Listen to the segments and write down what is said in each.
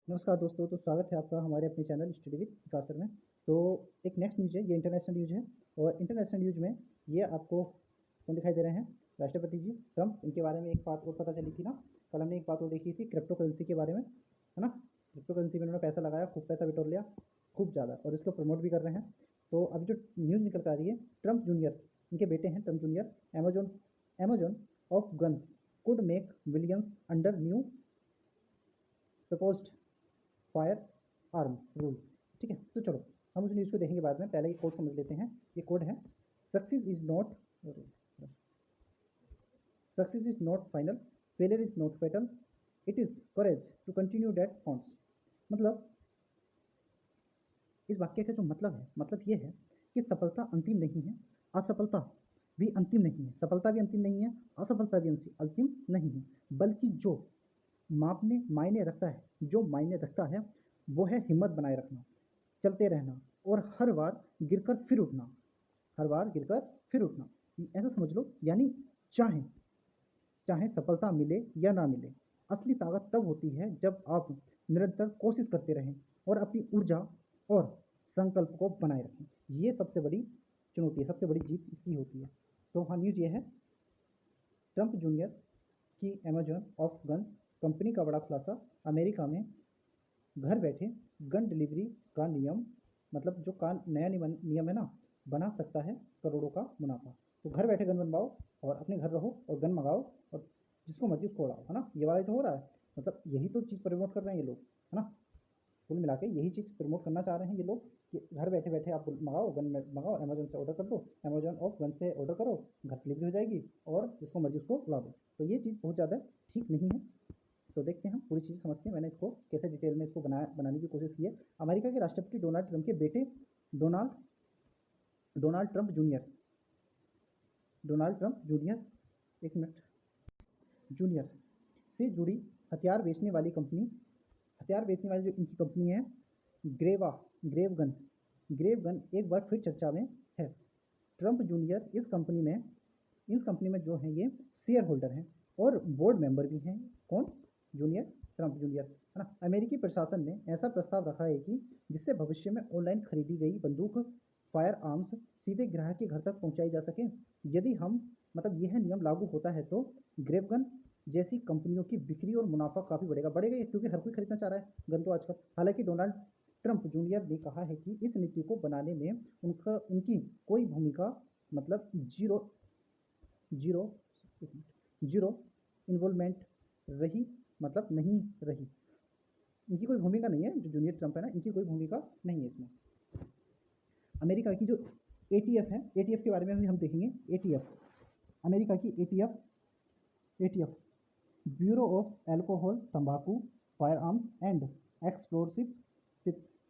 नमस्कार दोस्तों, तो स्वागत है आपका हमारे अपने channel study with Vikas sir में। तो एक नेक्स्ट न्यूज़ है, ये इंटरनेशनल न्यूज़ है और इंटरनेशनल न्यूज़ में ये आपको कौन दिखाई दे रहे हैं? राष्ट्रपति जी ट्रम्प। इनके बारे में एक बात और पता चली थी ना, कल हमने एक बात और देखी थी क्रिप्टो करेंसी के बारे में, है ना? क्रिप्टो करेंसी में उन्होंने पैसा लगाया, खूब पैसा बिटोर लिया, खूब ज़्यादा, और इसको प्रमोट भी कर रहे हैं। तो अभी जो न्यूज़ निकल कर आ रही है, ट्रम्प जूनियर, इनके बेटे हैं Trump junior, Amazon Amazon of guns could make millions under new proposed fire arm rule. ठीक है, तो चलो हम उस न्यूज़ को देखेंगे बाद में, पहले ये कोड समझ लेते हैं। ये कोड है, success is not success is not final, failure is not fatal, it is courage to continue that counts. मतलब इस वाक्य का जो मतलब है, मतलब ये है कि सफलता अंतिम नहीं है, असफलता भी अंतिम नहीं है, सफलता भी अंतिम नहीं है, असफलता भी अंतिम नहीं है, बल्कि जो मापने मायने रखता है, जो मायने रखता है वो है हिम्मत बनाए रखना, चलते रहना और हर बार गिरकर फिर उठना, हर बार गिरकर फिर उठना। ऐसा समझ लो, यानी चाहे चाहे सफलता मिले या ना मिले, असली ताकत तब होती है जब आप निरंतर कोशिश करते रहें और अपनी ऊर्जा और संकल्प को बनाए रखें। ये सबसे बड़ी चुनौती है, सबसे बड़ी जीत इसकी होती है। तो हाँ, न्यूज़ ये है, ट्रंप जूनियर की अमेजॉन ऑफ गन कंपनी का बड़ा खुलासा, अमेरिका में घर बैठे गन डिलीवरी का नियम, मतलब जो का नया नियम है ना, बना सकता है करोड़ों का मुनाफा। तो घर बैठे गन बनवाओ और अपने घर रहो और गन मंगाओ और जिसको मर्जी उसको उड़ाओ, है ना? ये वाला ही तो हो रहा है, मतलब यही तो चीज़ प्रमोट कर रहे हैं ये लोग, है ना? कुल मिला के यही चीज़ प्रमोट करना चाह रहे हैं ये लोग कि घर बैठे बैठे आप मंगाओ, गन मंगाओ, अमेजोन से ऑर्डर कर दो, अमेजोन ऑफ गन से ऑर्डर करो, घर डिलीवरी हो जाएगी और जिसको मर्जी उसको उड़ा दो। तो ये चीज़ बहुत ज़्यादा ठीक नहीं है। तो देखते हैं, हम पूरी चीज़ समझते हैं। मैंने इसको कैसे डिटेल में इसको बनाने की कोशिश की है। अमेरिका के राष्ट्रपति डोनाल्ड ट्रंप के बेटे Donald Donald Trump junior Donald Trump junior एक मिनट जूनियर से जुड़ी हथियार बेचने वाली कंपनी, हथियार बेचने वाली जो इनकी कंपनी है, ग्रेवा ग्रेवगन ग्रेवगन एक बार फिर चर्चा में है। ट्रंप जूनियर इस कंपनी में जो है ये शेयर होल्डर हैं और बोर्ड मेंबर भी हैं। कौन? जूनियर, ट्रंप जूनियर, है ना? अमेरिकी प्रशासन ने ऐसा प्रस्ताव रखा है कि जिससे भविष्य में ऑनलाइन खरीदी गई बंदूक, फायर आर्म्स सीधे ग्राहक के घर तक पहुंचाई जा सके। यदि हम मतलब यह नियम लागू होता है तो ग्रेवगन जैसी कंपनियों की बिक्री और मुनाफा काफ़ी बढ़ेगा क्योंकि हर कोई खरीदना चाह रहा है गन तो आजकल। हालांकि डोनाल्ड ट्रंप जूनियर ने कहा है कि इस नीति को बनाने में उनकी कोई भूमिका, मतलब जीरो जीरो जीरो इन्वॉल्वमेंट रही, मतलब नहीं रही। इनकी कोई भूमिका नहीं है, जो जूनियर ट्रंप है ना, इनकी कोई भूमिका नहीं है इसमें। अमेरिका की जो एटीएफ है, एटीएफ के बारे में भी हम देखेंगे। एटीएफ, अमेरिका की एटीएफ ब्यूरो ऑफ एल्कोहल, तंबाकू, फायर आर्म्स एंड एक्सप्लोसिव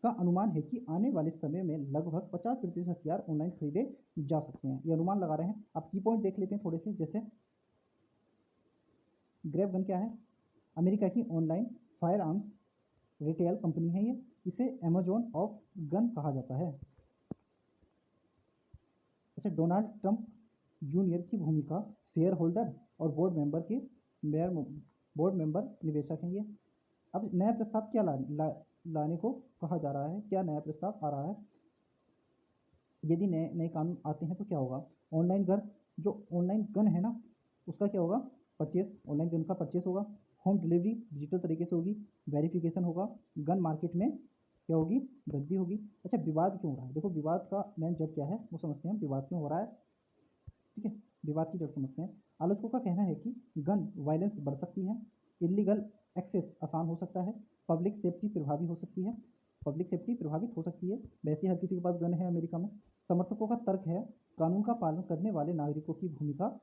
का अनुमान है कि आने वाले समय में लगभग 50% हथियार ऑनलाइन खरीदे जा सकते हैं। ये अनुमान लगा रहे हैं। अब की पॉइंट देख लेते हैं थोड़े से। जैसे ग्रेव गन क्या है? अमेरिका की online fire arms retail company है ये। इसे अमेजोन ऑफ गन कहा जाता है। अच्छा, डोनाल्ड ट्रंप जूनियर की भूमिका शेयर होल्डर और बोर्ड मेंबर निवेशक हैं ये। अब नया प्रस्ताव क्या लाने को कहा जा रहा है? क्या नया प्रस्ताव आ रहा है? यदि नए नए कानून आते हैं तो क्या होगा? ऑनलाइन घर, जो ऑनलाइन गन है ना, उसका क्या होगा? परचेस, ऑनलाइन गन का परचेस होगा। होम डिलीवरी डिजिटल तरीके से होगी। वेरिफिकेशन होगा। गन मार्केट में क्या होगी? वृद्धि होगी। अच्छा, विवाद क्यों हो रहा है? देखो, विवाद का मेन जड़ क्या है वो समझते हैं हम, विवाद क्यों हो रहा है। ठीक है, विवाद की जड़ समझते हैं। आलोचकों का कहना है कि गन वायलेंस बढ़ सकती है, इलीगल एक्सेस आसान हो सकता है, पब्लिक सेफ्टी प्रभावी हो सकती है, पब्लिक सेफ्टी प्रभावित हो सकती है। वैसे हर किसी के पास गन है अमेरिका में। समर्थकों का तर्क है कानून का पालन करने वाले नागरिकों की भूमिका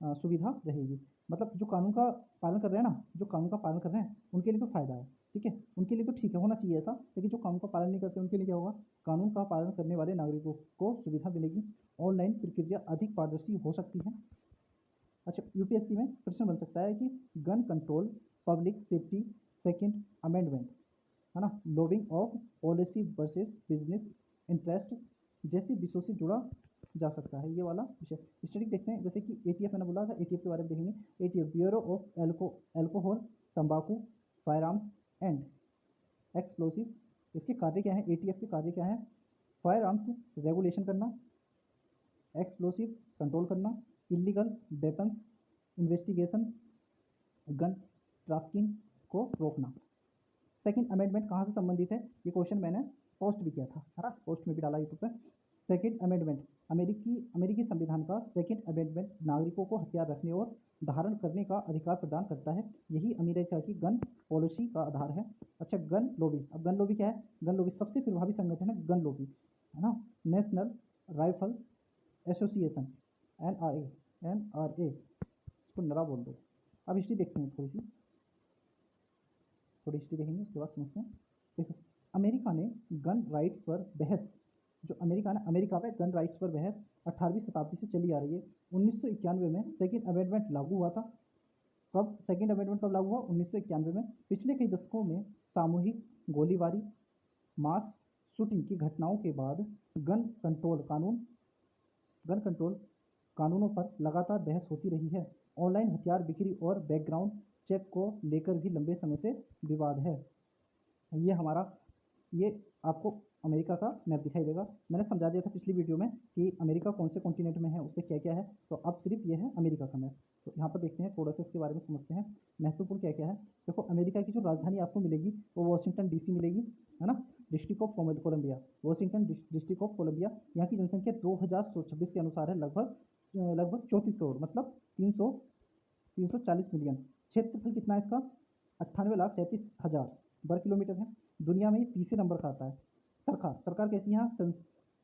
सुविधा रहेगी। मतलब जो कानून का पालन कर रहे हैं ना, जो कानून का पालन कर रहे हैं उनके लिए तो फ़ायदा है। ठीक है, उनके लिए तो ठीक है, होना चाहिए ऐसा। लेकिन जो कानून का पालन नहीं करते उनके लिए क्या होगा? कानून का पालन करने वाले नागरिकों को सुविधा मिलेगी। ऑनलाइन प्रक्रिया अधिक पारदर्शी हो सकती है। अच्छा, यूपीएससी में प्रश्न बन सकता है कि gun control, public safety, second amendment, है ना, lobbying of policy versus business interest जैसे विषयों से जुड़ा जा सकता है ये वाला विषय। स्टडी देखते हैं, जैसे कि एटीएफ मैंने बोला था, एटीएफ के बारे में देखेंगे। एटीएफ ब्यूरो ऑफ एल्कोहल, तंबाकू, फायर आर्म्स एंड एक्सप्लोसिव, इसके कार्य क्या है, एटीएफ के कार्य क्या है, फायर आर्म्स रेगुलेशन करना, एक्सप्लोसिव कंट्रोल करना, illegal weapons investigation, gun trafficking को रोकना। सेकंड अमेंडमेंट कहाँ से संबंधित है, ये क्वेश्चन मैंने पोस्ट भी किया था, है ना, पोस्ट में भी डाला यूट्यूब पे। सेकंड अमेंडमेंट अमेरिकी संविधान का सेकंड अमेंडमेंट नागरिकों को हथियार रखने और धारण करने का अधिकार प्रदान करता है। यही अमेरिका की गन पॉलिसी का आधार है। अच्छा, गन लॉबी, अब गन लॉबी क्या है, गन लॉबी सबसे प्रभावी संगठन है गन लॉबी, है ना, नेशनल राइफल एसोसिएशन, एनआरए, इसको नरा बोल दो। अब हिस्ट्री देखते हैं, थोड़ी हिस्ट्री देखेंगे, उसके बाद समझते हैं। देखो, अमेरिका ने गन राइट्स पर बहस, जो अमेरिका में गन राइट्स पर बहस 18वीं शताब्दी से चली आ रही है। 1991 में सेकेंड अमेंडमेंट लागू हुआ था। कब सेकेंड अमेंडमेंट कब लागू हुआ, 1991 में। पिछले कई दशकों में सामूहिक गोलीबारी, मास शूटिंग की घटनाओं के बाद गन कंट्रोल कानूनों पर लगातार बहस होती रही है। ऑनलाइन हथियार बिक्री और बैकग्राउंड चेक को लेकर भी लंबे समय से विवाद है। ये आपको अमेरिका का मैप दिखाई देगा। मैंने समझा दिया था पिछली वीडियो में कि अमेरिका कौन से कॉन्टिनेंट में है, उससे क्या क्या है, तो अब सिर्फ ये है अमेरिका का मैप। तो यहाँ पर देखते हैं, थोड़ा सा इसके बारे में समझते हैं, महत्वपूर्ण क्या क्या है। देखो, अमेरिका की जो राजधानी आपको मिलेगी वो वाशिंगटन डीसी मिलेगी, है ना, district of Columbia, Washington district of Columbia. यहाँ की जनसंख्या 2026 के अनुसार है लगभग 34 करोड़, मतलब 340 मिलियन। क्षेत्रफल कितना है इसका, 98,37,000 वर्ग किलोमीटर है। दुनिया में ये तीसरे नंबर का आता है। सरकार कैसी है, यहाँ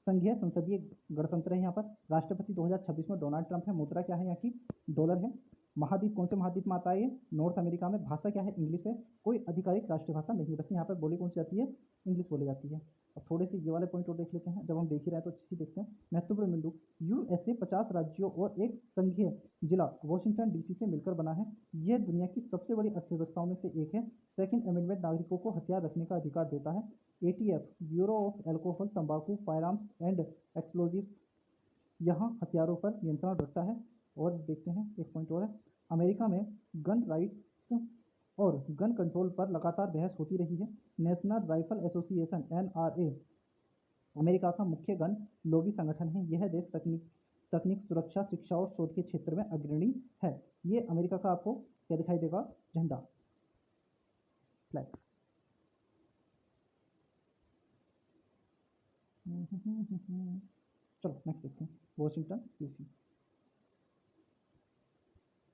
संघीय संसदीय गणतंत्र है। यहाँ पर राष्ट्रपति 2026 में डोनाल्ड ट्रंप है। मुद्रा क्या है यहाँ की, डॉलर है। महाद्वीप कौन से महाद्वीप में आता है ये, नॉर्थ अमेरिका में। भाषा क्या है, इंग्लिश है। कोई आधिकारिक राष्ट्रीय भाषा नहीं, बस यहाँ पर बोली कौन सी जाती है, इंग्लिश बोली जाती है। अब थोड़े से ये वाले पॉइंट और देख लेते हैं, जब हम देख ही रहे हैं तो अच्छी सी देखते हैं। महत्वपूर्ण बिंदु, यूएसए 50 राज्यों और एक संघीय जिला वॉशिंगटन डीसी से मिलकर बना है। यह दुनिया की सबसे बड़ी अर्थव्यवस्थाओं में से एक है। सेकंड अमेंडमेंट नागरिकों को हथियार रखने का अधिकार देता है। एटीएफ, ब्यूरो ऑफ एल्कोहल, तंबाकू, फायरआर्म्स एंड एक्सप्लोजिव्स, यहाँ हथियारों पर नियंत्रण रखता है। और देखते हैं, एक पॉइंट और है, अमेरिका में गन राइट्स और गन कंट्रोल पर लगातार बहस होती रही है। National rifle association, NRA, America का मुख्य गन लॉबी संगठन है। यह देश तकनीक, सुरक्षा, शिक्षा और शोध के क्षेत्र में अग्रणी है। ये अमेरिका का आपको क्या दिखाई देगा, झंडा, फ्लैग। चलो नेक्स्ट देखते हैं, वॉशिंगटन डीसी।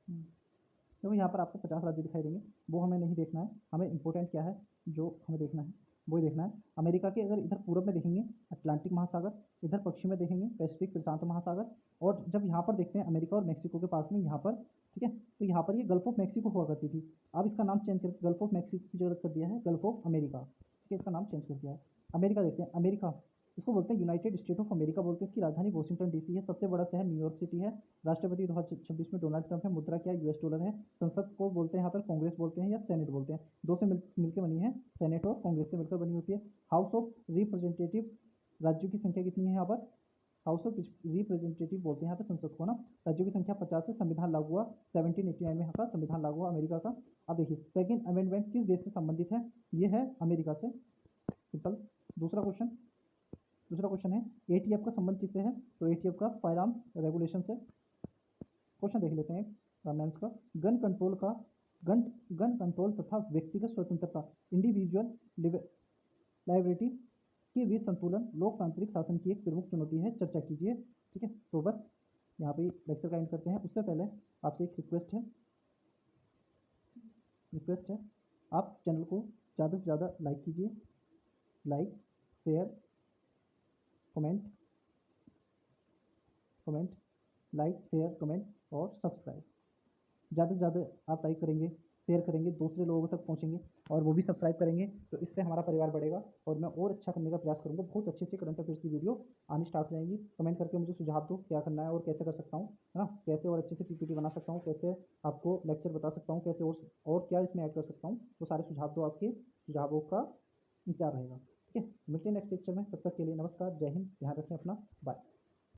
देखो, यहाँ पर आपको 50 राज्य दिखाई देंगे, वो हमें नहीं देखना है। हमें इंपॉर्टेंट क्या है, जो हमें देखना है वो ही देखना है। अमेरिका के अगर इधर पूर्व में देखेंगे अटलांटिक महासागर, इधर पश्चिम में देखेंगे पैसिफिक प्रशांत महासागर, और जब यहाँ पर देखते हैं अमेरिका और मैक्सिको के पास में यहाँ पर, ठीक है, तो यहाँ पर ये गल्फ ऑफ मैक्सिको हुआ करती थी। अब इसका नाम चेंज करके गल्फ ऑफ मैक्सिको की जगह कर दिया है गल्फ ऑफ अमेरिका, ठीक है, इसका नाम चेंज कर दिया है। अमेरिका देखते हैं, अमेरिका इसको बोलते हैं यूनाइटेड स्टेट ऑफ अमेरिका बोलते हैं। इसकी राजधानी वॉशिंगटन डीसी है। सबसे बड़ा शहर न्यूयॉर्क सिटी है। राष्ट्रपति 2026 में डोनाल्ड ट्रंप है। मुद्रा क्या, यूएस डॉलर है। संसद को बोलते हैं यहाँ पर कांग्रेस बोलते हैं या सेनेट बोलते हैं, दो से मिलकर बनी है, सेनेट और कांग्रेस से मिलकर बनी होती है। हाउस ऑफ रिप्रेजेंटेटिव्स, राज्यों की संख्या कितनी है यहाँ पर, हाउस ऑफ रिप्रेजेंटेटिव बोलते हैं यहाँ पे संसद को ना। राज्यों की संख्या 50 है। संविधान लागू हुआ 1789 में, यहाँ का संविधान लागू हुआ अमेरिका का। अब देखिए, सेकंड अमेंडमेंट किस देश से संबंधित है, ये है अमेरिका से, सिंपल। दूसरा क्वेश्चन है, एटीएफ का संबंध किससे है, तो एटीएफ का फायर आर्म्स रेगुलेशन से। क्वेश्चन देख लेते हैं मेंस का, गन कंट्रोल तथा व्यक्तिगत स्वतंत्रता, इंडिविजुअल लाइबिलिटी के बीच संतुलन लोकतांत्रिक शासन की एक प्रमुख चुनौती है, चर्चा कीजिए। ठीक है, तो बस यहाँ पे लेक्चर का एंड करते हैं। उससे पहले आपसे एक रिक्वेस्ट है, आप चैनल को ज़्यादा से ज़्यादा लाइक कीजिए, like, share, comment, like, share, comment और सब्सक्राइब। ज़्यादा से ज़्यादा आप लाइक करेंगे, शेयर करेंगे, दूसरे लोगों तक पहुंचेंगे और वो भी सब्सक्राइब करेंगे, तो इससे हमारा परिवार बढ़ेगा और मैं और अच्छा करने का प्रयास करूंगा। बहुत अच्छे अच्छे करंट अफेयर्स की वीडियो आनी स्टार्ट हो जाएंगी। कमेंट करके मुझे सुझाव दो क्या करना है और कैसे कर सकता हूँ, है ना, कैसे और अच्छे से पीपीटी बना सकता हूँ, कैसे आपको लेक्चर बता सकता हूँ, कैसे और क्या इसमें ऐड कर सकता हूँ, वो सारे सुझाव दो। आपके सुझावों का इंतजार रहेगा। ठीक है, मिलते हैं नेक्स्ट लेक्चर में। तब तक के लिए नमस्कार, जय हिंद, ध्यान रखें अपना, बाय।